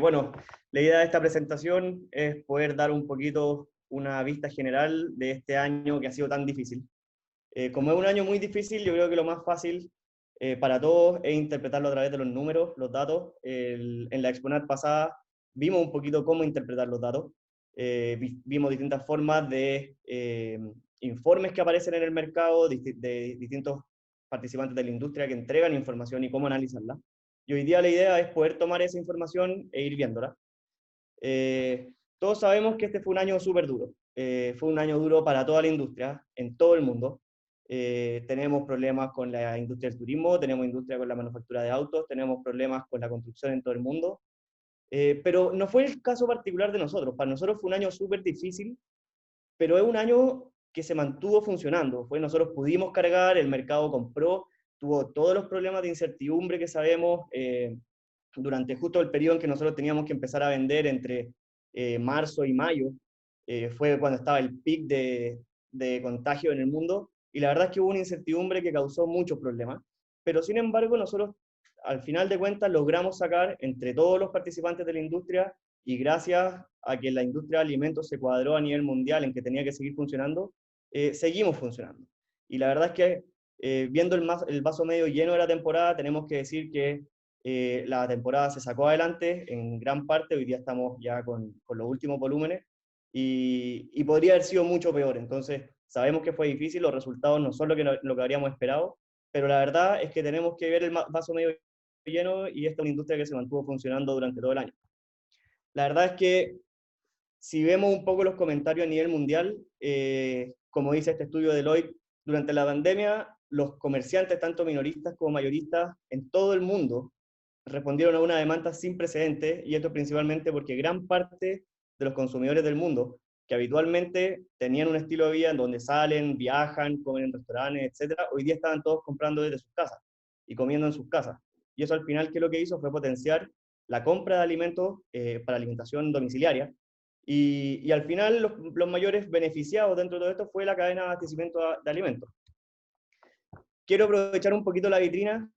Bueno, la idea de esta presentación es poder dar un poquito una vista general de este año que ha sido tan difícil. Como es un año muy difícil, yo creo que lo más fácil para todos es interpretarlo a través de los números, los datos. En la Exponet pasada vimos un poquito cómo interpretar los datos. Vimos distintas formas de informes que aparecen en el mercado, de distintos participantes de la industria que entregan información y cómo analizarla. Y hoy día la idea es poder tomar esa información e ir viéndola. Todos sabemos que este fue un año súper duro. Fue un año duro para toda la industria, en todo el mundo. Tenemos problemas con la industria del turismo, tenemos industria con la manufactura de autos, tenemos problemas con la construcción en todo el mundo. Pero no fue el caso particular de nosotros. Para nosotros fue un año súper difícil, pero es un año que se mantuvo funcionando. Nosotros pudimos cargar, el mercado compró, tuvo todos los problemas de incertidumbre que sabemos durante justo el periodo en que nosotros teníamos que empezar a vender entre marzo y mayo. Fue cuando estaba el pic de contagio en el mundo, y la verdad es que hubo una incertidumbre que causó muchos problemas. Pero sin embargo, nosotros al final de cuentas logramos sacar entre todos los participantes de la industria, y gracias a que la industria de alimentos se cuadró a nivel mundial en que tenía que seguir funcionando, seguimos funcionando. Y la verdad es que viendo el vaso medio lleno de la temporada, tenemos que decir que la temporada se sacó adelante en gran parte. Hoy día estamos ya con los últimos volúmenes, y podría haber sido mucho peor. Entonces, sabemos que fue difícil, los resultados no son lo que habríamos esperado, pero la verdad es que tenemos que ver el vaso medio lleno, y esta es una industria que se mantuvo funcionando durante todo el año. La verdad es que si vemos un poco los comentarios a nivel mundial, como dice este estudio de Deloitte, durante la pandemia los comerciantes, tanto minoristas como mayoristas, en todo el mundo, respondieron a una demanda sin precedentes, y esto principalmente porque gran parte de los consumidores del mundo, que habitualmente tenían un estilo de vida en donde salen, viajan, comen en restaurantes, etcétera, hoy día estaban todos comprando desde sus casas y comiendo en sus casas. Y eso al final, ¿qué es lo que hizo? Fue potenciar la compra de alimentos para alimentación domiciliaria, y al final los mayores beneficiados dentro de todo esto fue la cadena de abastecimiento de alimentos. Quiero aprovechar un poquito la vitrina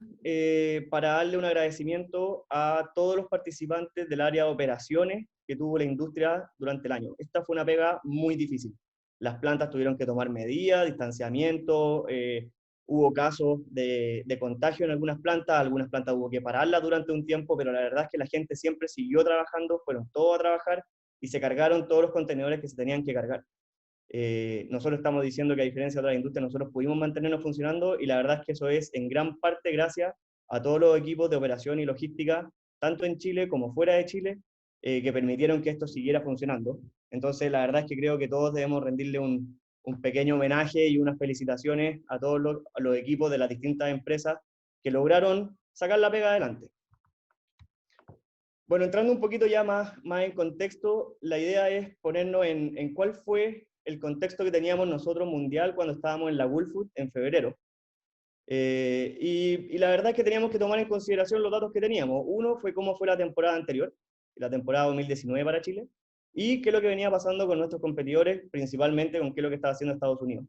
para darle un agradecimiento a todos los participantes del área de operaciones que tuvo la industria durante el año. Esta fue una pega muy difícil. Las plantas tuvieron que tomar medidas, distanciamiento, hubo casos de contagio en algunas plantas hubo que pararlas durante un tiempo, pero la verdad es que la gente siempre siguió trabajando, fueron todos a trabajar y se cargaron todos los contenedores que se tenían que cargar. Nosotros estamos diciendo que a diferencia de otras industrias, nosotros pudimos mantenernos funcionando, y la verdad es que eso es en gran parte gracias a todos los equipos de operación y logística, tanto en Chile como fuera de Chile, que permitieron que esto siguiera funcionando. Entonces, la verdad es que creo que todos debemos rendirle un pequeño homenaje y unas felicitaciones a todos a los equipos de las distintas empresas que lograron sacar la pega adelante. Bueno, entrando un poquito ya más en contexto, la idea es ponernos en cuál fue el contexto que teníamos nosotros mundial cuando estábamos en la Woolfood en febrero. Y la verdad es que teníamos que tomar en consideración los datos que teníamos. Uno fue cómo fue la temporada anterior, la temporada 2019 para Chile, y qué es lo que venía pasando con nuestros competidores, principalmente con qué es lo que estaba haciendo Estados Unidos.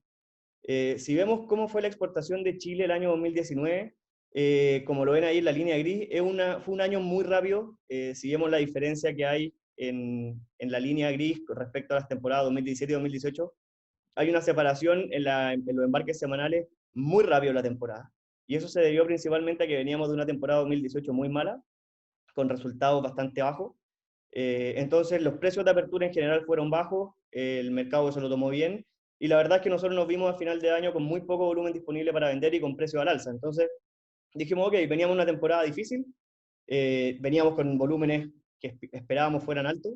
Si vemos cómo fue la exportación de Chile el año 2019, como lo ven ahí en la línea gris, fue un año muy rápido. Si vemos la diferencia que hay en la línea gris con respecto a las temporadas 2017 y 2018, hay una separación en los embarques semanales muy rápido en la temporada. Y eso se debió principalmente a que veníamos de una temporada 2018 muy mala, con resultados bastante bajos. Entonces los precios de apertura en general fueron bajos, el mercado se lo tomó bien, y la verdad es que nosotros nos vimos a final de año con muy poco volumen disponible para vender y con precios al alza. Entonces dijimos, ok, veníamos una temporada difícil, veníamos con volúmenes que esperábamos fueran altos,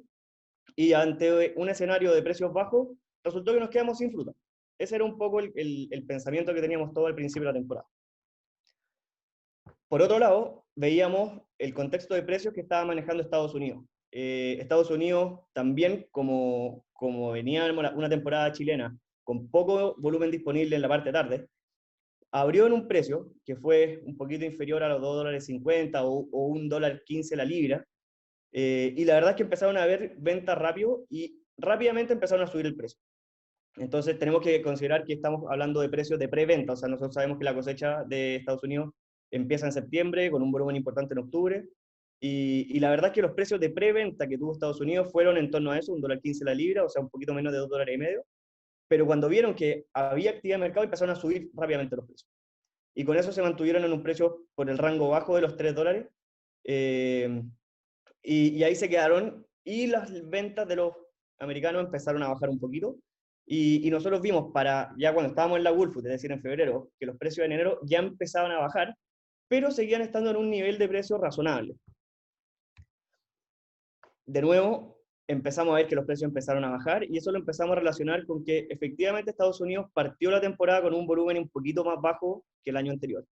y ante un escenario de precios bajos, resultó que nos quedamos sin fruta. Ese era un poco el pensamiento que teníamos todo al principio de la temporada. Por otro lado, veíamos el contexto de precios que estaba manejando Estados Unidos. Estados Unidos también, como venía una temporada chilena con poco volumen disponible en la parte tarde, abrió en un precio que fue un poquito inferior a los $2.50 o $1.15 la libra, y la verdad es que empezaron a haber ventas rápido y rápidamente empezaron a subir el precio. Entonces tenemos que considerar que estamos hablando de precios de preventa, o sea, nosotros sabemos que la cosecha de Estados Unidos empieza en septiembre con un volumen importante en octubre, Y la verdad es que los precios de preventa que tuvo Estados Unidos fueron en torno a eso, $1.15 la libra, o sea, un poquito menos de $2.50, pero cuando vieron que había actividad de mercado empezaron a subir rápidamente los precios. Y con eso se mantuvieron en un precio por el rango bajo de los $3, y ahí se quedaron, y las ventas de los americanos empezaron a bajar un poquito, y nosotros vimos ya cuando estábamos en la Woolfood, es decir, en febrero, que los precios en enero ya empezaban a bajar, pero seguían estando en un nivel de precio razonable. De nuevo, empezamos a ver que los precios empezaron a bajar, y eso lo empezamos a relacionar con que efectivamente Estados Unidos partió la temporada con un volumen un poquito más bajo que el año anterior.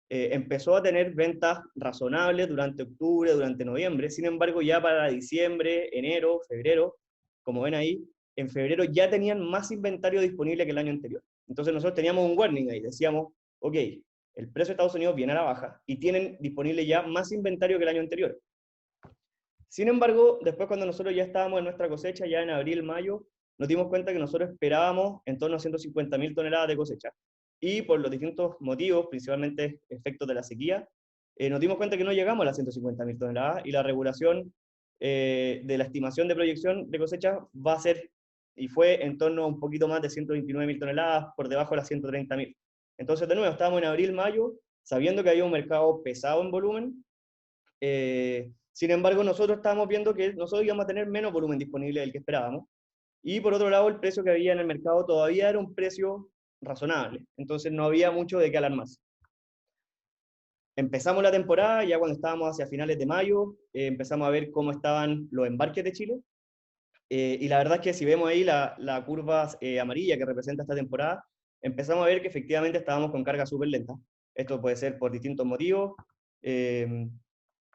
Empezó a tener ventas razonables durante octubre, durante noviembre. Sin embargo, ya para diciembre, enero, febrero, como ven ahí, en febrero ya tenían más inventario disponible que el año anterior. Entonces nosotros teníamos un warning ahí, decíamos, ok, el precio de Estados Unidos viene a la baja y tienen disponible ya más inventario que el año anterior. Sin embargo, después cuando nosotros ya estábamos en nuestra cosecha, ya en abril, mayo, nos dimos cuenta que nosotros esperábamos en torno a 150.000 toneladas de cosecha. Y por los distintos motivos, principalmente efectos de la sequía, nos dimos cuenta que no llegamos a las 150.000 toneladas, y la regulación de la estimación de proyección de cosecha va a ser, y fue en torno a un poquito más de 129.000 toneladas, por debajo de las 130.000. Entonces, de nuevo, estábamos en abril, mayo, sabiendo que había un mercado pesado en volumen. Sin embargo, nosotros estábamos viendo que nosotros íbamos a tener menos volumen disponible del que esperábamos, y por otro lado, el precio que había en el mercado todavía era un precio razonable, entonces no había mucho de qué alarmarse. Empezamos la temporada, ya cuando estábamos hacia finales de mayo, empezamos a ver cómo estaban los embarques de Chile, y la verdad es que si vemos ahí la curva amarilla que representa esta temporada, empezamos a ver que efectivamente estábamos con carga súper lenta. Esto puede ser por distintos motivos.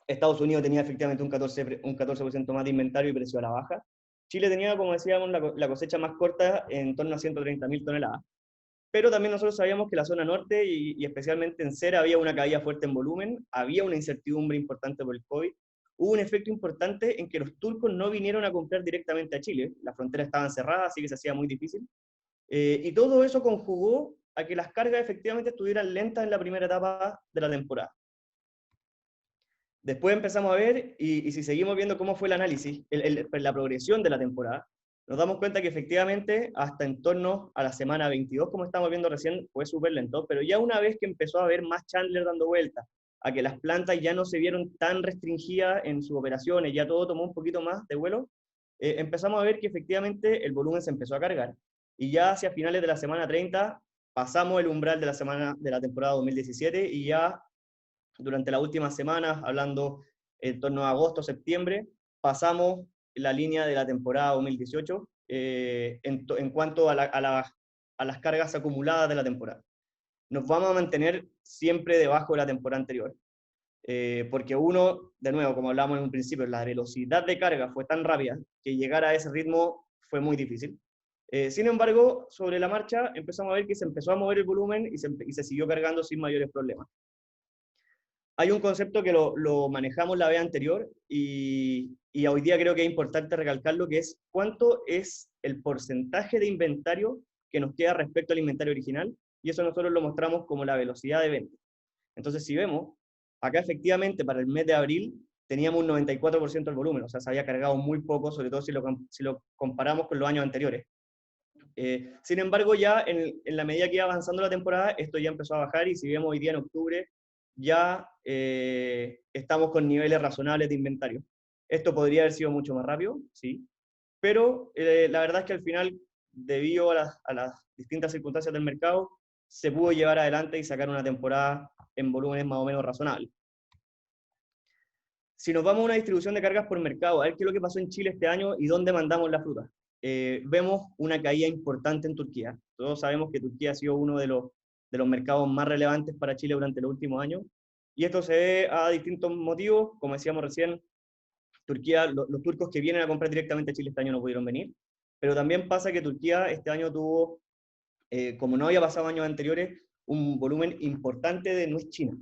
Estados Unidos tenía efectivamente un 14% más de inventario y precio a la baja. Chile tenía, como decíamos, la cosecha más corta en torno a 130.000 toneladas. Pero también nosotros sabíamos que la zona norte y especialmente en Cera había una caída fuerte en volumen, había una incertidumbre importante por el COVID. Hubo un efecto importante en que los turcos no vinieron a comprar directamente a Chile, las fronteras estaban cerradas, así que se hacía muy difícil. Y todo eso conjugó a que las cargas efectivamente estuvieran lentas en la primera etapa de la temporada. Después empezamos a ver, y si seguimos viendo cómo fue el análisis, la progresión de la temporada, nos damos cuenta que efectivamente hasta en torno a la semana 22, como estamos viendo recién, fue súper lento, pero ya una vez que empezó a haber más Chandler dando vueltas, a que las plantas ya no se vieron tan restringidas en sus operaciones, ya todo tomó un poquito más de vuelo, empezamos a ver que efectivamente el volumen se empezó a cargar, y ya hacia finales de la semana 30 pasamos el umbral de la temporada 2017, y ya durante las últimas semanas, hablando en torno a agosto, septiembre, pasamos la línea de la temporada 2018 en cuanto a las cargas acumuladas de la temporada. Nos vamos a mantener siempre debajo de la temporada anterior, porque uno, de nuevo, como hablábamos en un principio, la velocidad de carga fue tan rápida que llegar a ese ritmo fue muy difícil. Sin embargo, sobre la marcha empezamos a ver que se empezó a mover el volumen y se siguió cargando sin mayores problemas. Hay un concepto que lo manejamos la vez anterior, y hoy día creo que es importante recalcarlo, que es cuánto es el porcentaje de inventario que nos queda respecto al inventario original, y eso nosotros lo mostramos como la velocidad de venta. Entonces, si vemos, acá efectivamente para el mes de abril teníamos un 94% del volumen, o sea, se había cargado muy poco, sobre todo si lo comparamos con los años anteriores. Sin embargo, ya en la medida que iba avanzando la temporada, esto ya empezó a bajar, y si vemos hoy día en octubre, ya estamos con niveles razonables de inventario. Esto podría haber sido mucho más rápido, sí, pero la verdad es que al final, debido a las distintas circunstancias del mercado, se pudo llevar adelante y sacar una temporada en volúmenes más o menos razonables. Si nos vamos a una distribución de cargas por mercado, a ver qué es lo que pasó en Chile este año y dónde mandamos la fruta. Vemos una caída importante en Turquía. Todos sabemos que Turquía ha sido uno de los mercados más relevantes para Chile durante los últimos años, y esto se debe a distintos motivos. Como decíamos recién, Turquía, los turcos que vienen a comprar directamente a Chile este año no pudieron venir, pero también pasa que Turquía este año tuvo, como no había pasado años anteriores, un volumen importante de nuez china.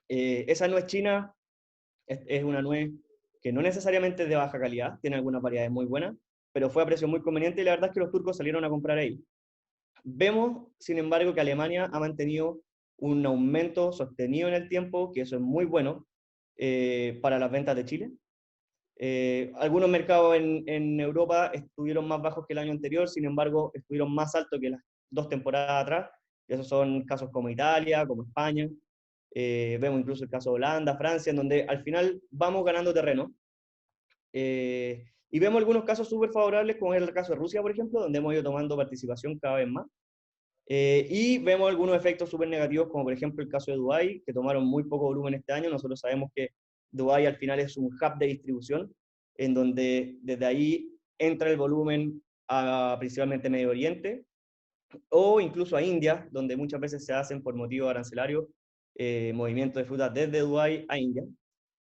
Esa nuez china es una nuez que no necesariamente es de baja calidad, tiene algunas variedades muy buenas, pero fue a precio muy conveniente, y la verdad es que los turcos salieron a comprar ahí. Vemos, sin embargo, que Alemania ha mantenido un aumento sostenido en el tiempo, que eso es muy bueno. para las ventas de Chile. Algunos mercados en Europa estuvieron más bajos que el año anterior, sin embargo, estuvieron más altos que las 2 temporadas atrás. Esos son casos como Italia, como España. Vemos incluso el caso de Holanda, Francia, en donde al final vamos ganando terreno. Y vemos algunos casos súper favorables, como es el caso de Rusia, por ejemplo, donde hemos ido tomando participación cada vez más. Y vemos algunos efectos súper negativos, como por ejemplo el caso de Dubái, que tomaron muy poco volumen este año. Nosotros sabemos que Dubái al final es un hub de distribución, en donde desde ahí entra el volumen a principalmente Medio Oriente, o incluso a India, donde muchas veces se hacen por motivos arancelarios movimientos de frutas desde Dubái a India.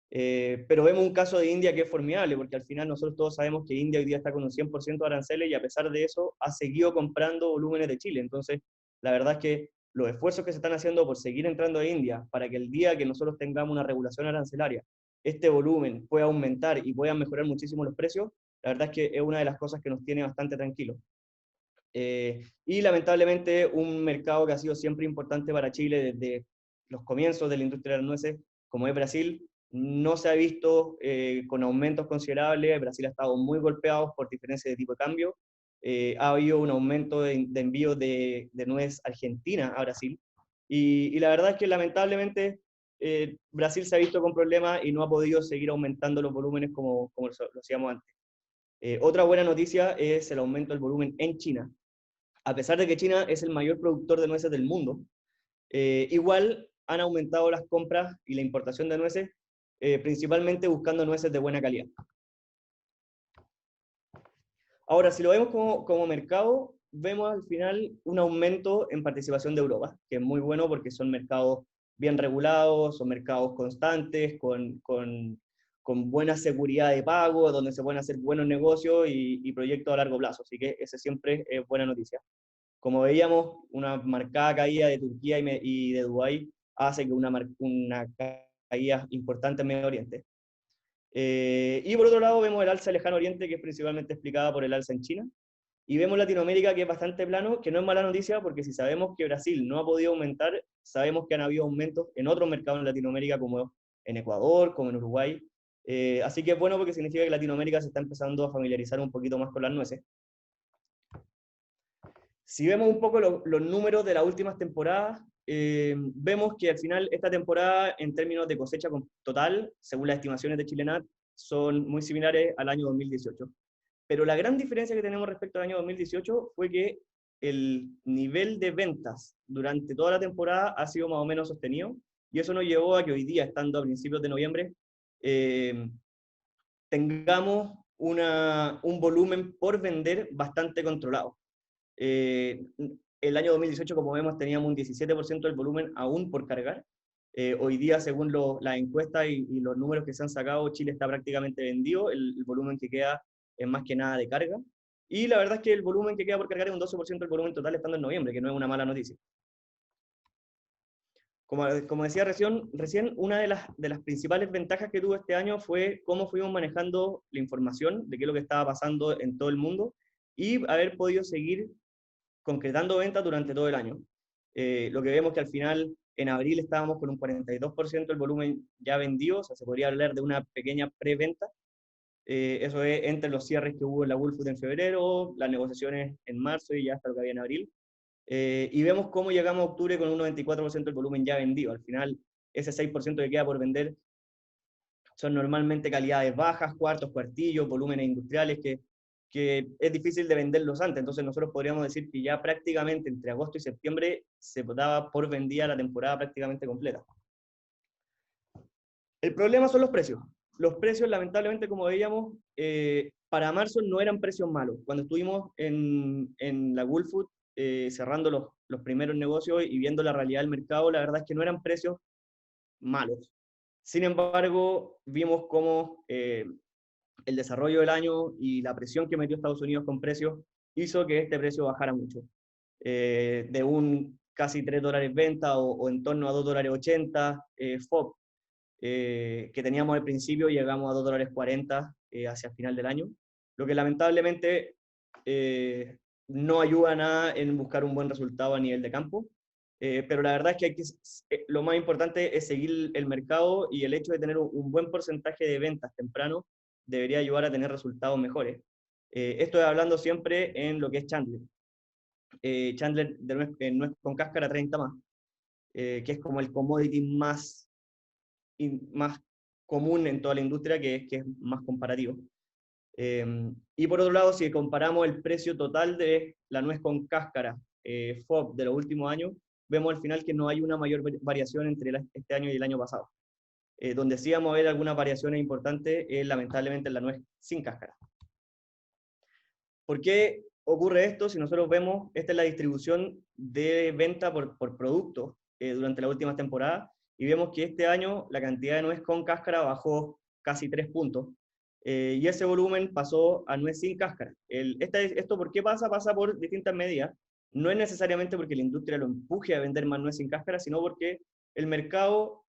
Pero vemos un caso de India que es formidable, porque al final nosotros todos sabemos que India hoy día está con un 100% de aranceles y a pesar de eso ha seguido comprando volúmenes de Chile. Entonces, la verdad es que los esfuerzos que se están haciendo por seguir entrando a India para que el día que nosotros tengamos una regulación arancelaria, este volumen pueda aumentar y puedan mejorar muchísimo los precios, la verdad es que es una de las cosas que nos tiene bastante tranquilos. Y lamentablemente un mercado que ha sido siempre importante para Chile desde los comienzos de la industria de las nueces, como es Brasil, no se ha visto con aumentos considerables. Brasil ha estado muy golpeado por diferencias de tipo de cambio. Ha habido un aumento de envío de nuez argentina a Brasil. Y la verdad es que lamentablemente Brasil se ha visto con problemas y no ha podido seguir aumentando los volúmenes como lo hacíamos antes. Otra buena noticia es el aumento del volumen en China. A pesar de que China es el mayor productor de nueces del mundo, igual han aumentado las compras y la importación de nueces, principalmente buscando nueces de buena calidad. Ahora, si lo vemos como mercado, vemos al final un aumento en participación de Europa, que es muy bueno porque son mercados bien regulados, son mercados constantes, con buena seguridad de pago, donde se pueden hacer buenos negocios y proyectos a largo plazo. Así que ese siempre es buena noticia. Como veíamos, una marcada caída de Turquía y de Dubái hace que una caída importante en Medio Oriente. Y por otro lado vemos el alza en Lejano Oriente, que es principalmente explicada por el alza en China. Y vemos Latinoamérica, que es bastante plano, que no es mala noticia, porque si sabemos que Brasil no ha podido aumentar, sabemos que han habido aumentos en otros mercados en Latinoamérica, como en Ecuador, como en Uruguay. Así que es bueno porque significa que Latinoamérica se está empezando a familiarizar un poquito más con las nueces. Si vemos un poco los números de las últimas temporadas, vemos que al final esta temporada, en términos de cosecha total, según las estimaciones de Chilenat, son muy similares al año 2018. Pero la gran diferencia que tenemos respecto al año 2018 fue que el nivel de ventas durante toda la temporada ha sido más o menos sostenido, y eso nos llevó a que hoy día, estando a principios de noviembre, tengamos un volumen por vender bastante controlado. El año 2018, como vemos, teníamos un 17% del volumen aún por cargar. Hoy día, según las encuestas y los números que se han sacado, Chile está prácticamente vendido. El volumen que queda es más que nada de carga. Y la verdad es que el volumen que queda por cargar es un 12% del volumen total estando en noviembre, que no es una mala noticia. Como decía recién, una de las principales ventajas que tuvo este año fue cómo fuimos manejando la información de qué es lo que estaba pasando en todo el mundo y haber podido seguir concretando ventas durante todo el año. Lo que vemos que al final, en abril estábamos con un 42% del volumen ya vendido, o sea, se podría hablar de una pequeña preventa. Eso es entre los cierres que hubo en la Woolfood en febrero, las negociaciones en marzo y ya hasta lo que había en abril. Y vemos cómo llegamos a octubre con un 94% del volumen ya vendido. Al final, ese 6% que queda por vender son normalmente calidades bajas, cuartos, cuartillos, volúmenes industriales que es difícil de venderlos antes. Entonces nosotros podríamos decir que ya prácticamente entre agosto y septiembre se daba por vendida la temporada prácticamente completa. El problema son los precios. Los precios, lamentablemente, como veíamos, para marzo no eran precios malos. Cuando estuvimos en la Woolfood cerrando los primeros negocios y viendo la realidad del mercado, la verdad es que no eran precios malos. Sin embargo, vimos cómo el desarrollo del año y la presión que metió Estados Unidos con precios hizo que este precio bajara mucho. De un casi $3 venta o en torno a $2.80 FOB que teníamos al principio, llegamos a $2.40 hacia el final del año, lo que lamentablemente no ayuda nada en buscar un buen resultado a nivel de campo. pero la verdad es que lo más importante es seguir el mercado, y el hecho de tener un buen porcentaje de ventas temprano debería ayudar a tener resultados mejores. Estoy hablando siempre en lo que es Chandler. Chandler de nuez con cáscara 30 más, que es como el commodity más común en toda la industria, que es más comparativo. Y por otro lado, si comparamos el precio total de la nuez con cáscara FOB de los últimos años, vemos al final que no hay una mayor variación entre este año y el año pasado. Donde sí vamos a ver algunas variaciones importantes es lamentablemente en la nuez sin cáscara. ¿Por qué ocurre esto? Si nosotros vemos, esta es la distribución de venta por producto durante la última temporada, y vemos que este año la cantidad de nuez con cáscara bajó casi 3 puntos, y ese volumen pasó a nuez sin cáscara. ¿Esto por qué pasa? Pasa por distintas medidas. No es necesariamente porque la industria lo empuje a vender más nuez sin cáscara, sino porque el mercado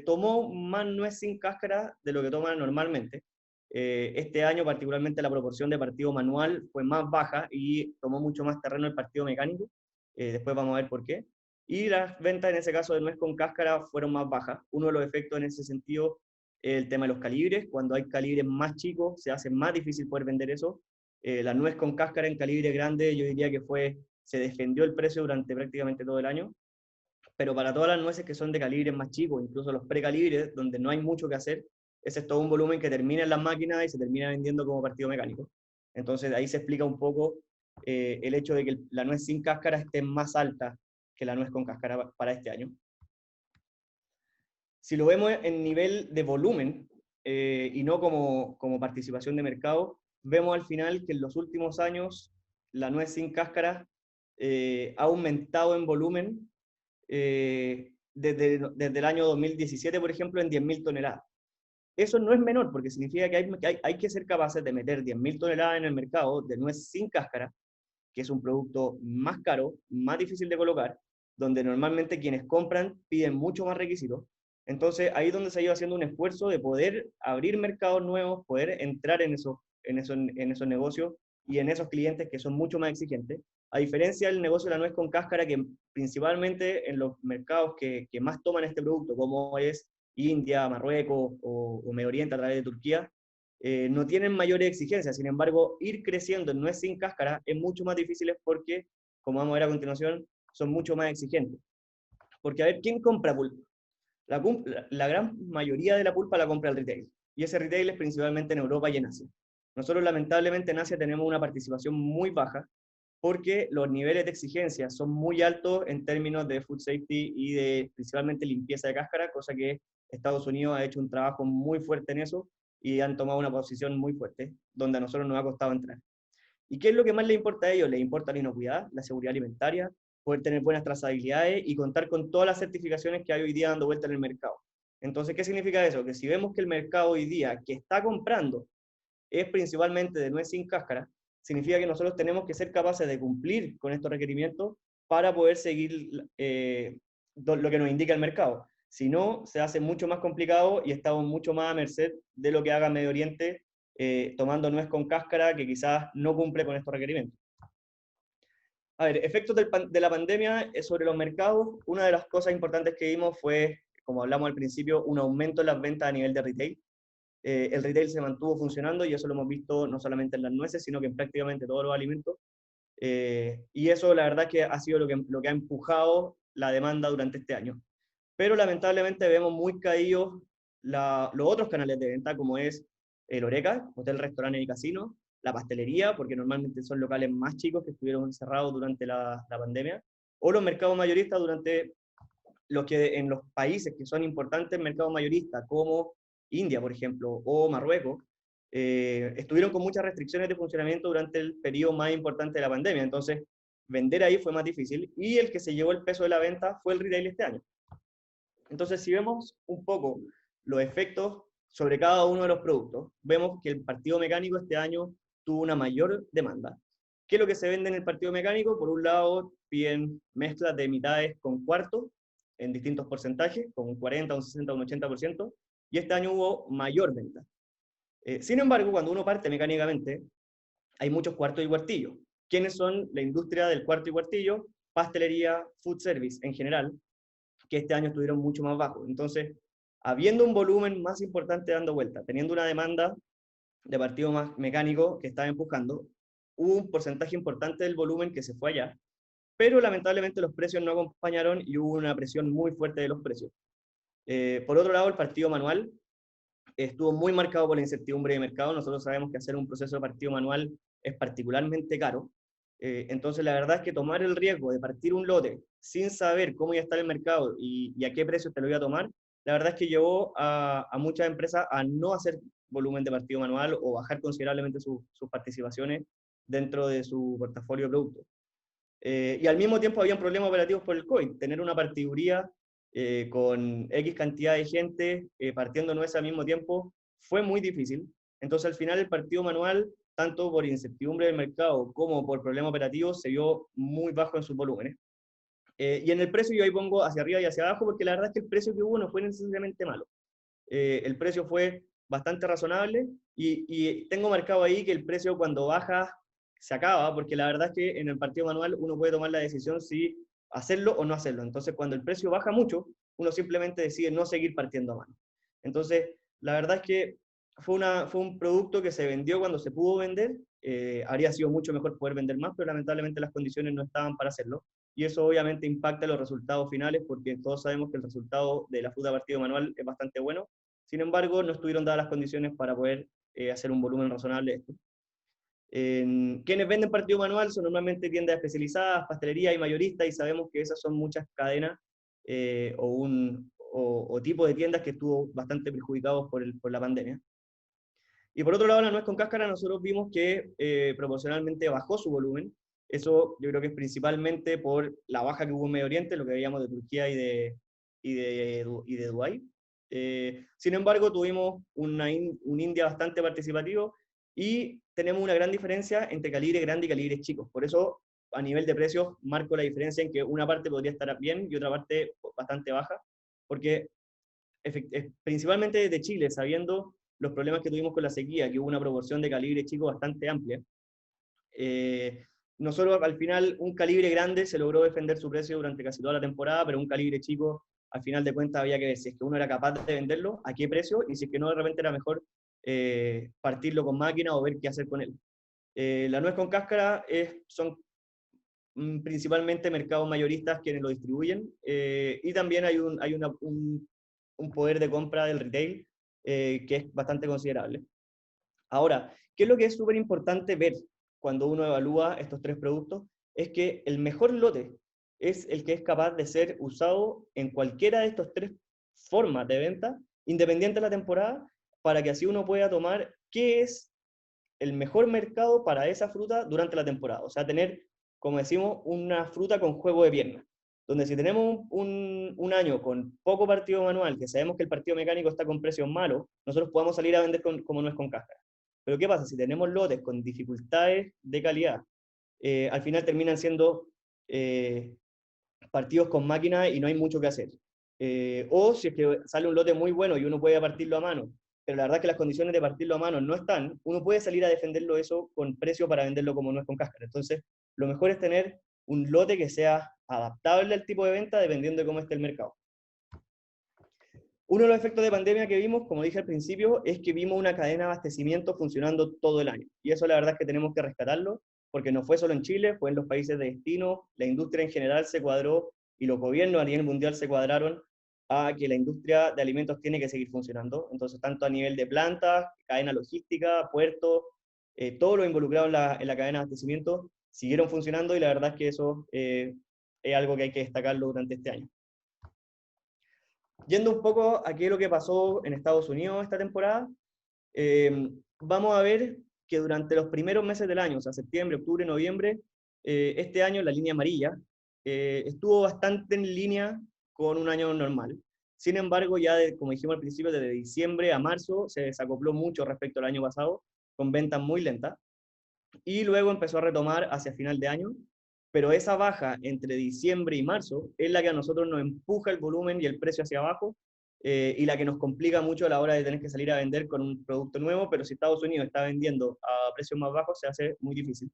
tomó más nuez sin cáscara de lo que toma normalmente. Este año particularmente la proporción de partido manual fue más baja y tomó mucho más terreno el partido mecánico. Después vamos a ver por qué. Y las ventas en ese caso de nuez con cáscara fueron más bajas. Uno de los efectos en ese sentido es el tema de los calibres. Cuando hay calibres más chicos se hace más difícil poder vender eso. La nuez con cáscara en calibre grande yo diría que se defendió el precio durante prácticamente todo el año. Pero para todas las nueces que son de calibres más chicos, incluso los precalibres, donde no hay mucho que hacer, ese es todo un volumen que termina en las máquinas y se termina vendiendo como partido mecánico. Entonces ahí se explica un poco el hecho de que la nuez sin cáscara esté más alta que la nuez con cáscara para este año. Si lo vemos en nivel de volumen y no como participación de mercado, vemos al final que en los últimos años la nuez sin cáscara ha aumentado en volumen desde el año 2017, por ejemplo, en 10.000 toneladas. Eso no es menor, porque significa que hay que ser capaces de meter 10.000 toneladas en el mercado de nuez sin cáscara, que es un producto más caro, más difícil de colocar, donde normalmente quienes compran piden mucho más requisitos. Entonces, ahí es donde se ha ido haciendo un esfuerzo de poder abrir mercados nuevos, poder entrar en esos negocios y en esos clientes que son mucho más exigentes. A diferencia del negocio de la nuez con cáscara, que principalmente en los mercados que más toman este producto, como es India, Marruecos o Medio Oriente a través de Turquía, no tienen mayores exigencias. Sin embargo, ir creciendo en nuez sin cáscara es mucho más difícil porque, como vamos a ver a continuación, son mucho más exigentes. Porque, a ver, ¿quién compra pulpa? La gran mayoría de la pulpa la compra el retail, y ese retail es principalmente en Europa y en Asia. Nosotros lamentablemente en Asia tenemos una participación muy baja, porque los niveles de exigencia son muy altos en términos de food safety y de principalmente limpieza de cáscara, cosa que Estados Unidos ha hecho un trabajo muy fuerte en eso, y han tomado una posición muy fuerte, donde a nosotros nos ha costado entrar. ¿Y qué es lo que más les importa a ellos? Les importa la inocuidad, la seguridad alimentaria, poder tener buenas trazabilidades y contar con todas las certificaciones que hay hoy día dando vuelta en el mercado. Entonces, ¿qué significa eso? Que si vemos que el mercado hoy día que está comprando es principalmente de nuez sin cáscara, significa que nosotros tenemos que ser capaces de cumplir con estos requerimientos para poder seguir lo que nos indica el mercado. Si no, se hace mucho más complicado y estamos mucho más a merced de lo que haga Medio Oriente, tomando nuez con cáscara que quizás no cumple con estos requerimientos. A ver, efectos de la pandemia sobre los mercados. Una de las cosas importantes que vimos fue, como hablamos al principio, un aumento en las ventas a nivel de retail. El retail se mantuvo funcionando, y eso lo hemos visto no solamente en las nueces, sino que en prácticamente todos los alimentos. Y eso la verdad que ha sido lo que ha empujado la demanda durante este año. Pero lamentablemente vemos muy caídos los otros canales de venta, como es el Horeca, hotel, restaurante y casino, la pastelería, porque normalmente son locales más chicos que estuvieron cerrados durante la pandemia, o los mercados mayoristas durante en los países que son importantes mercados mayoristas, como India, por ejemplo, o Marruecos, estuvieron con muchas restricciones de funcionamiento durante el periodo más importante de la pandemia. Entonces, vender ahí fue más difícil, y el que se llevó el peso de la venta fue el retail este año. Entonces, si vemos un poco los efectos sobre cada uno de los productos, vemos que el partido mecánico este año tuvo una mayor demanda. ¿Qué es lo que se vende en el partido mecánico? Por un lado, piden mezclas de mitades con cuartos en distintos porcentajes, con un 40, un 60, un 80%, y este año hubo mayor venta. Sin embargo, cuando uno parte mecánicamente, hay muchos cuartos y cuartillos. ¿Quiénes son la industria del cuarto y cuartillo? pastelería, food service en general, que este año estuvieron mucho más bajos. Entonces, habiendo un volumen más importante dando vuelta, teniendo una demanda de partido más mecánico que estaba empujando, hubo un porcentaje importante del volumen que se fue allá, pero lamentablemente los precios no acompañaron y hubo una presión muy fuerte de los precios. Por otro lado, el partido manual estuvo muy marcado por la incertidumbre de mercado. Nosotros sabemos que hacer un proceso de partido manual es particularmente caro. Entonces, la verdad es que tomar el riesgo de partir un lote sin saber cómo iba a estar el mercado y a qué precio te lo iba a tomar, la verdad es que llevó a muchas empresas a no hacer volumen de partido manual o bajar considerablemente sus participaciones dentro de su portafolio de productos. Y al mismo tiempo habían problemas operativos por el COVID. Tener una partiduría con X cantidad de gente partiendo nueces al mismo tiempo fue muy difícil. Entonces, al final, el partido manual, tanto por incertidumbre del mercado como por problemas operativos, se vio muy bajo en sus volúmenes. Y en el precio yo ahí pongo hacia arriba y hacia abajo, porque la verdad es que el precio que hubo no fue necesariamente malo. El precio fue bastante razonable y tengo marcado ahí que el precio cuando baja se acaba, porque la verdad es que en el partido manual uno puede tomar la decisión si hacerlo o no hacerlo. Entonces, cuando el precio baja mucho, uno simplemente decide no seguir partiendo a mano. Entonces, la verdad es que fue un producto que se vendió cuando se pudo vender. Habría sido mucho mejor poder vender más, pero lamentablemente las condiciones no estaban para hacerlo. Y eso obviamente impacta los resultados finales, porque todos sabemos que el resultado de la fruta partido manual es bastante bueno. Sin embargo, no estuvieron dadas las condiciones para poder hacer un volumen razonable de esto. Quienes venden partido manual son normalmente tiendas especializadas, pastelería y mayoristas, y sabemos que esas son muchas cadenas o tipo de tiendas que estuvo bastante perjudicados por la pandemia. Y por otro lado, la nuez con cáscara nosotros vimos que proporcionalmente bajó su volumen. Eso yo creo que es principalmente por la baja que hubo en Medio Oriente, lo que veíamos de Turquía y de Dubái. Sin embargo, tuvimos un India bastante participativo y tenemos una gran diferencia entre calibre grande y calibres chicos. Por eso, a nivel de precios, marco la diferencia en que una parte podría estar bien y otra parte bastante baja, porque principalmente desde Chile, sabiendo los problemas que tuvimos con la sequía, que hubo una proporción de calibre chico bastante amplia, nosotros al final un calibre grande se logró defender su precio durante casi toda la temporada, pero un calibre chico al final de cuentas había que ver si es que uno era capaz de venderlo, a qué precio, y si es que no, de repente era mejor partirlo con máquina o ver qué hacer con él. La nuez con cáscara son principalmente mercados mayoristas quienes lo distribuyen, y también hay un poder de compra del retail que es bastante considerable. Ahora, ¿qué es lo que es súper importante ver cuando uno evalúa estos tres productos? Es que el mejor lote es el que es capaz de ser usado en cualquiera de estos tres formas de venta, independiente de la temporada, para que así uno pueda tomar qué es el mejor mercado para esa fruta durante la temporada. O sea, tener, como decimos, una fruta con juego de piernas. Donde si tenemos un año con poco partido manual, que sabemos que el partido mecánico está con precios malos, nosotros podamos salir a vender como no es con cáscara. Pero ¿qué pasa? Si tenemos lotes con dificultades de calidad, al final terminan siendo partidos con máquina y no hay mucho que hacer. O si es que sale un lote muy bueno y uno puede partirlo a mano, pero la verdad es que las condiciones de partirlo a mano no están, uno puede salir a defenderlo eso con precio para venderlo como no es con cáscara. Entonces, lo mejor es tener un lote que sea adaptable al tipo de venta dependiendo de cómo esté el mercado. Uno de los efectos de pandemia que vimos, como dije al principio, es que vimos una cadena de abastecimiento funcionando todo el año. Y eso la verdad es que tenemos que rescatarlo, porque no fue solo en Chile, fue en los países de destino, la industria en general se cuadró y los gobiernos a nivel mundial se cuadraron a que la industria de alimentos tiene que seguir funcionando. Entonces, tanto a nivel de plantas, cadena logística, puertos, todo lo involucrado en la cadena de abastecimiento siguieron funcionando y la verdad es que eso es algo que hay que destacarlo durante este año. Yendo un poco a qué es lo que pasó en Estados Unidos esta temporada, vamos a ver que durante los primeros meses del año, o sea, septiembre, octubre, noviembre, este año la línea amarilla estuvo bastante en línea con un año normal. Sin embargo, ya como dijimos al principio, desde diciembre a marzo se desacopló mucho respecto al año pasado, con ventas muy lentas, y luego empezó a retomar hacia final de año, pero esa baja entre diciembre y marzo es la que a nosotros nos empuja el volumen y el precio hacia abajo, y la que nos complica mucho a la hora de tener que salir a vender con un producto nuevo, pero si Estados Unidos está vendiendo a precios más bajos, se hace muy difícil.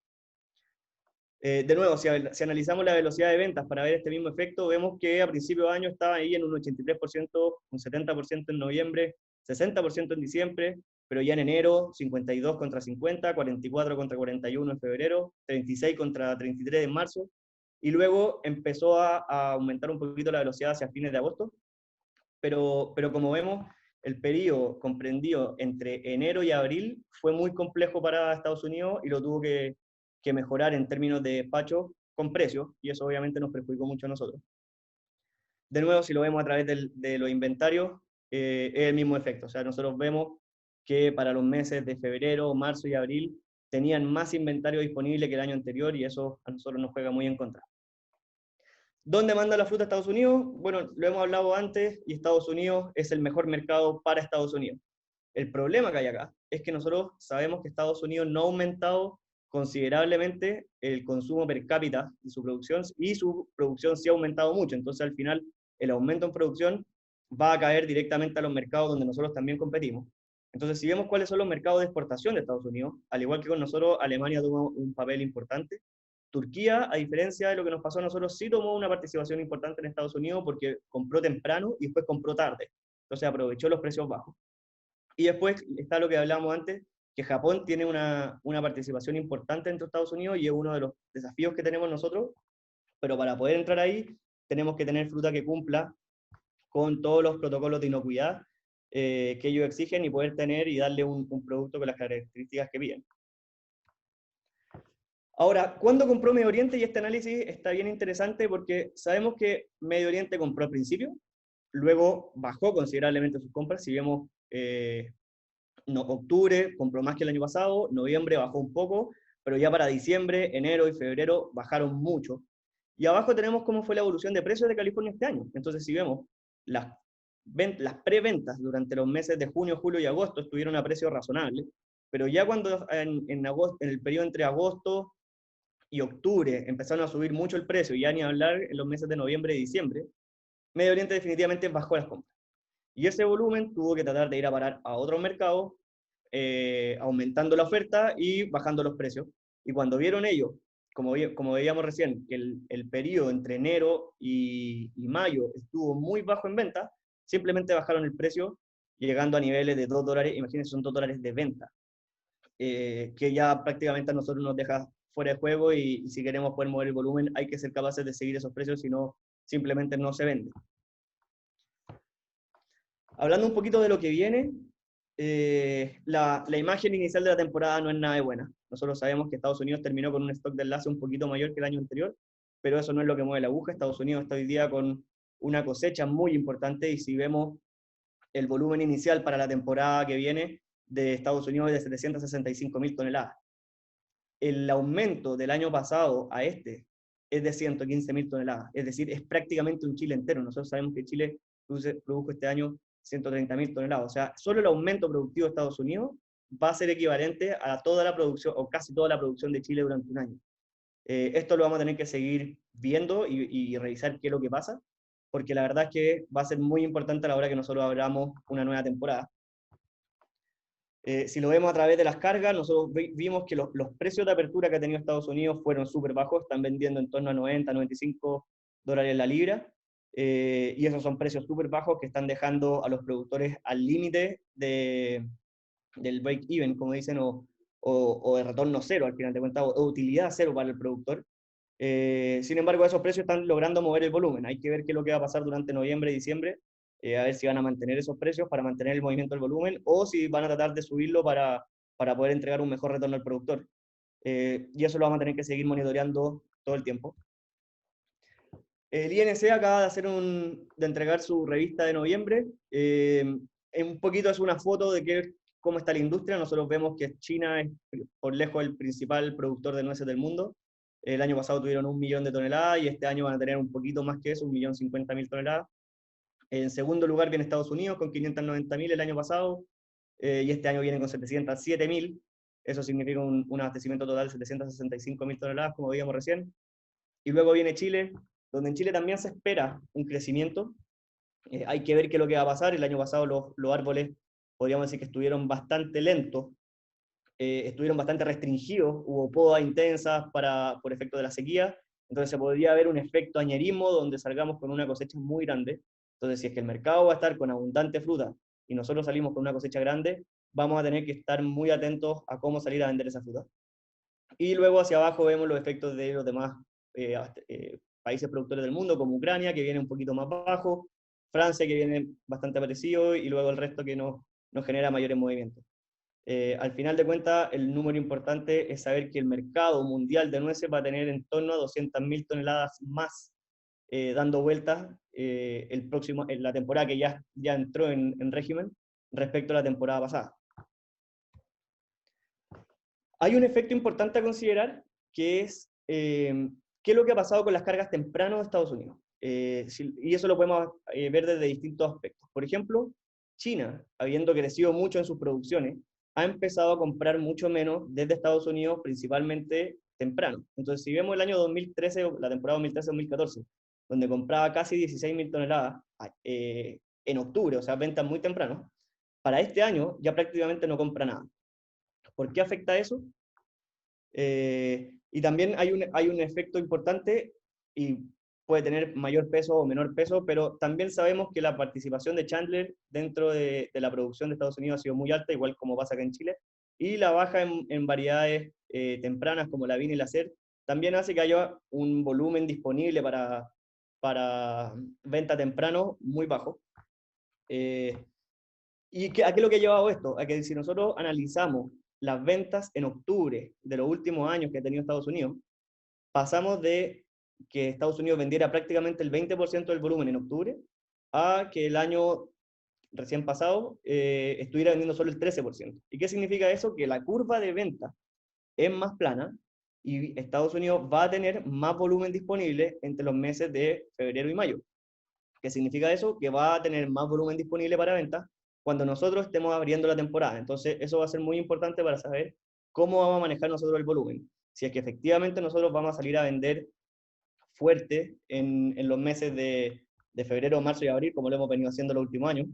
De nuevo, si analizamos la velocidad de ventas para ver este mismo efecto, vemos que a principio de año estaba ahí en un 83%, un 70% en noviembre, 60% en diciembre, pero ya en enero, 52 contra 50, 44 contra 41 en febrero, 36 contra 33 en marzo, y luego empezó a aumentar un poquito la velocidad hacia fines de agosto, pero como vemos, el periodo comprendido entre enero y abril fue muy complejo para Estados Unidos y lo tuvo que mejorar en términos de despacho con precios, y eso obviamente nos perjudicó mucho a nosotros. De nuevo, si lo vemos a través de los inventarios, es el mismo efecto. O sea, nosotros vemos que para los meses de febrero, marzo y abril tenían más inventario disponible que el año anterior, y eso a nosotros nos juega muy en contra. ¿Dónde manda la fruta Estados Unidos? Bueno, lo hemos hablado antes, y Estados Unidos es el mejor mercado para Estados Unidos. El problema que hay acá es que nosotros sabemos que Estados Unidos no ha aumentado considerablemente el consumo per cápita de su producción, y su producción sí ha aumentado mucho. Entonces, al final, el aumento en producción va a caer directamente a los mercados donde nosotros también competimos. Entonces, si vemos cuáles son los mercados de exportación de Estados Unidos, al igual que con nosotros, Alemania toma un papel importante. Turquía, a diferencia de lo que nos pasó a nosotros, sí tomó una participación importante en Estados Unidos porque compró temprano y después compró tarde. Entonces aprovechó los precios bajos. Y después está lo que hablábamos antes, que Japón tiene una participación importante dentro de Estados Unidos, y es uno de los desafíos que tenemos nosotros, pero para poder entrar ahí tenemos que tener fruta que cumpla con todos los protocolos de inocuidad que ellos exigen, y poder tener y darle un producto con las características que piden. Ahora, ¿cuándo compró Medio Oriente? Y este análisis está bien interesante porque sabemos que Medio Oriente compró al principio, luego bajó considerablemente sus compras. Si vemos, octubre compró más que el año pasado, noviembre bajó un poco, pero ya para diciembre, enero y febrero bajaron mucho. Y abajo tenemos cómo fue la evolución de precios de California este año. Entonces, si vemos, las preventas durante los meses de junio, julio y agosto estuvieron a precios razonables, pero ya cuando en el periodo entre agosto y octubre empezaron a subir mucho el precio, y ya ni hablar en los meses de noviembre y diciembre, Medio Oriente definitivamente bajó las compras. Y ese volumen tuvo que tratar de ir a parar a otros mercados, aumentando la oferta y bajando los precios. Y cuando vieron ellos, como veíamos recién, que el periodo entre enero y mayo estuvo muy bajo en venta, simplemente bajaron el precio, llegando a niveles de $2, imagínense, son $2 de venta, que ya prácticamente a nosotros nos deja fuera de juego, y si queremos poder mover el volumen hay que ser capaces de seguir esos precios, si no, simplemente no se vende. Hablando un poquito de lo que viene, la imagen inicial de la temporada no es nada de buena. Nosotros sabemos que Estados Unidos terminó con un stock de enlace un poquito mayor que el año anterior, pero eso no es lo que mueve la aguja. Estados Unidos está hoy día con una cosecha muy importante, y si vemos el volumen inicial para la temporada que viene de Estados Unidos es de 765.000 toneladas. El aumento del año pasado a este es de 115.000 toneladas, es decir, es prácticamente un Chile entero. Nosotros sabemos que Chile produjo este año 130.000 toneladas, o sea, solo el aumento productivo de Estados Unidos va a ser equivalente a toda la producción, o casi toda la producción de Chile durante un año. Esto lo vamos a tener que seguir viendo y revisar qué es lo que pasa, porque la verdad es que va a ser muy importante a la hora que nosotros abramos una nueva temporada. Si lo vemos a través de las cargas, nosotros vimos que los precios de apertura que ha tenido Estados Unidos fueron súper bajos, están vendiendo en torno a 90, 95 dólares la libra, y esos son precios súper bajos que están dejando a los productores al límite del break-even, como dicen, o de retorno cero, al final de cuentas, o utilidad cero para el productor. Sin embargo, esos precios están logrando mover el volumen. Hay que ver qué es lo que va a pasar durante noviembre y diciembre, a ver si van a mantener esos precios para mantener el movimiento del volumen, o si van a tratar de subirlo para poder entregar un mejor retorno al productor. Y eso lo vamos a tener que seguir monitoreando todo el tiempo. El INC acaba de entregar su revista de noviembre. Un poquito es una foto de cómo está la industria. Nosotros vemos que China es por lejos el principal productor de nueces del mundo. El año pasado tuvieron 1 millón de toneladas, y este año van a tener un poquito más que eso, 1.050.000 toneladas. En segundo lugar viene Estados Unidos con 590.000 el año pasado, y este año viene con 707.000. Eso significa un abastecimiento total de 765.000 toneladas, como veíamos recién. Y luego viene Chile, donde en Chile también se espera un crecimiento. Hay que ver qué es lo que va a pasar. El año pasado los árboles, podríamos decir que estuvieron bastante lentos estuvieron bastante restringidos, hubo podas intensas por efecto de la sequía, entonces se podría ver un efecto añerismo donde salgamos con una cosecha muy grande. Entonces, si es que el mercado va a estar con abundante fruta y nosotros salimos con una cosecha grande, vamos a tener que estar muy atentos a cómo salir a vender esa fruta. Y luego hacia abajo vemos los efectos de los demás países productores del mundo, como Ucrania, que viene un poquito más bajo, Francia, que viene bastante parecido, y luego el resto que nos genera mayores movimientos. Al final de cuentas, el número importante es saber que el mercado mundial de nueces va a tener en torno a 200.000 toneladas más dando vueltas en la temporada que ya entró en régimen respecto a la temporada pasada. Hay un efecto importante a considerar, que es qué es lo que ha pasado con las cargas temprano de Estados Unidos. Y eso lo podemos ver desde distintos aspectos. Por ejemplo, China, habiendo crecido mucho en sus producciones, ha empezado a comprar mucho menos desde Estados Unidos, principalmente temprano. Entonces, si vemos el año 2013, la temporada 2013-2014, donde compraba casi 16.000 toneladas en octubre, o sea, ventas muy temprano, para este año ya prácticamente no compra nada. ¿Por qué afecta eso? Y también hay un efecto importante y puede tener mayor peso o menor peso, pero también sabemos que la participación de Chandler dentro de la producción de Estados Unidos ha sido muy alta, igual como pasa acá en Chile, y la baja en variedades tempranas como la Vina y la Cer también hace que haya un volumen disponible para venta temprano muy bajo. ¿Y a qué es lo que ha llevado esto? A que si nosotros analizamos las ventas en octubre de los últimos años que ha tenido Estados Unidos, pasamos de que Estados Unidos vendiera prácticamente el 20% del volumen en octubre, a que el año recién pasado estuviera vendiendo solo el 13%. ¿Y qué significa eso? Que la curva de venta es más plana y Estados Unidos va a tener más volumen disponible entre los meses de febrero y mayo. ¿Qué significa eso? Que va a tener más volumen disponible para venta cuando nosotros estemos abriendo la temporada. Entonces, eso va a ser muy importante para saber cómo vamos a manejar nosotros el volumen. Si es que efectivamente nosotros vamos a salir a vender fuerte en los meses de febrero, marzo y abril, como lo hemos venido haciendo los últimos años,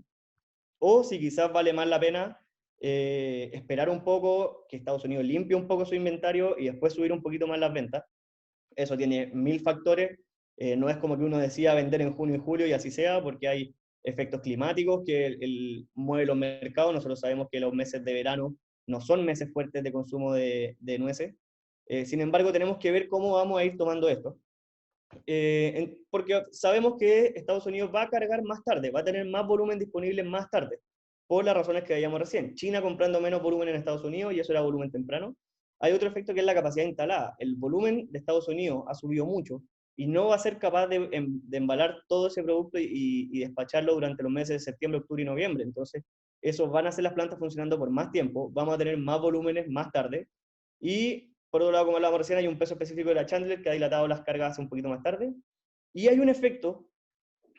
o si quizás vale más la pena esperar un poco, que Estados Unidos limpie un poco su inventario y después subir un poquito más las ventas. Eso tiene 1000 factores. No es como que uno decida vender en junio y julio y así sea, porque hay efectos climáticos que mueven los mercados. Nosotros sabemos que los meses de verano no son meses fuertes de consumo de nueces. Sin embargo, tenemos que ver cómo vamos a ir tomando esto. Porque sabemos que Estados Unidos va a cargar más tarde, va a tener más volumen disponible más tarde, por las razones que veíamos recién. China comprando menos volumen en Estados Unidos, y eso era volumen temprano. Hay otro efecto que es la capacidad instalada. El volumen de Estados Unidos ha subido mucho y no va a ser capaz de embalar todo ese producto y despacharlo durante los meses de septiembre, octubre y noviembre. Entonces, eso van a hacer las plantas funcionando por más tiempo, vamos a tener más volúmenes más tarde, y por otro lado, como hablábamos recién, hay un peso específico de la Chandler que ha dilatado las cargas un poquito más tarde, y hay un efecto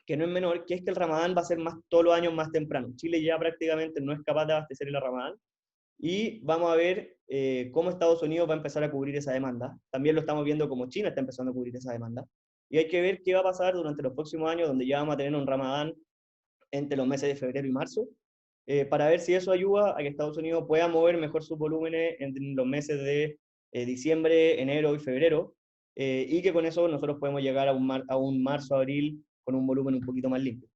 que no es menor, que es que el Ramadán va a ser todos los años más temprano. Chile ya prácticamente no es capaz de abastecer el Ramadán, y vamos a ver cómo Estados Unidos va a empezar a cubrir esa demanda. También lo estamos viendo como China está empezando a cubrir esa demanda. Y hay que ver qué va a pasar durante los próximos años, donde ya vamos a tener un Ramadán entre los meses de febrero y marzo, para ver si eso ayuda a que Estados Unidos pueda mover mejor sus volúmenes en los meses de diciembre, enero y febrero, y que con eso nosotros podemos llegar a un marzo, abril con un volumen un poquito más limpio.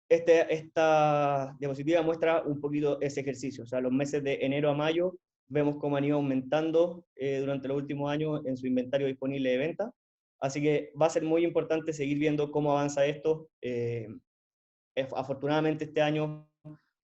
Esta diapositiva muestra un poquito ese ejercicio, o sea, los meses de enero a mayo vemos cómo han ido aumentando durante los últimos años en su inventario disponible de venta, así que va a ser muy importante seguir viendo cómo avanza esto. Afortunadamente este año,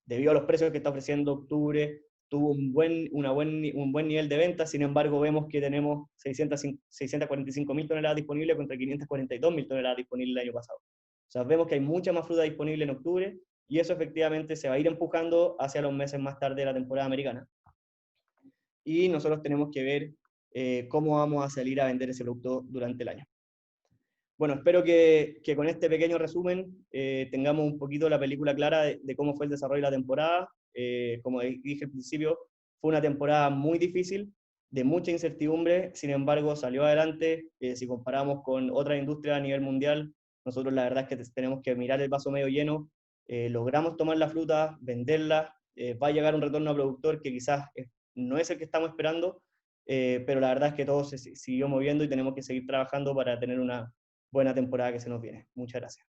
debido a los precios que está ofreciendo octubre, tuvo un buen nivel de venta. Sin embargo, vemos que tenemos 645.000 toneladas disponibles contra 542.000 toneladas disponibles el año pasado. O sea, vemos que hay mucha más fruta disponible en octubre, y eso efectivamente se va a ir empujando hacia los meses más tarde de la temporada americana. Y nosotros tenemos que ver cómo vamos a salir a vender ese producto durante el año. Bueno, espero que con este pequeño resumen tengamos un poquito la película clara de cómo fue el desarrollo de la temporada. Como dije al principio, fue una temporada muy difícil, de mucha incertidumbre. Sin embargo, salió adelante. Si comparamos con otras industrias a nivel mundial, nosotros la verdad es que tenemos que mirar el vaso medio lleno. Logramos tomar la fruta, venderla, va a llegar un retorno a productor que quizás no es el que estamos esperando, pero la verdad es que todo se siguió moviendo y tenemos que seguir trabajando para tener una buena temporada que se nos viene. Muchas gracias.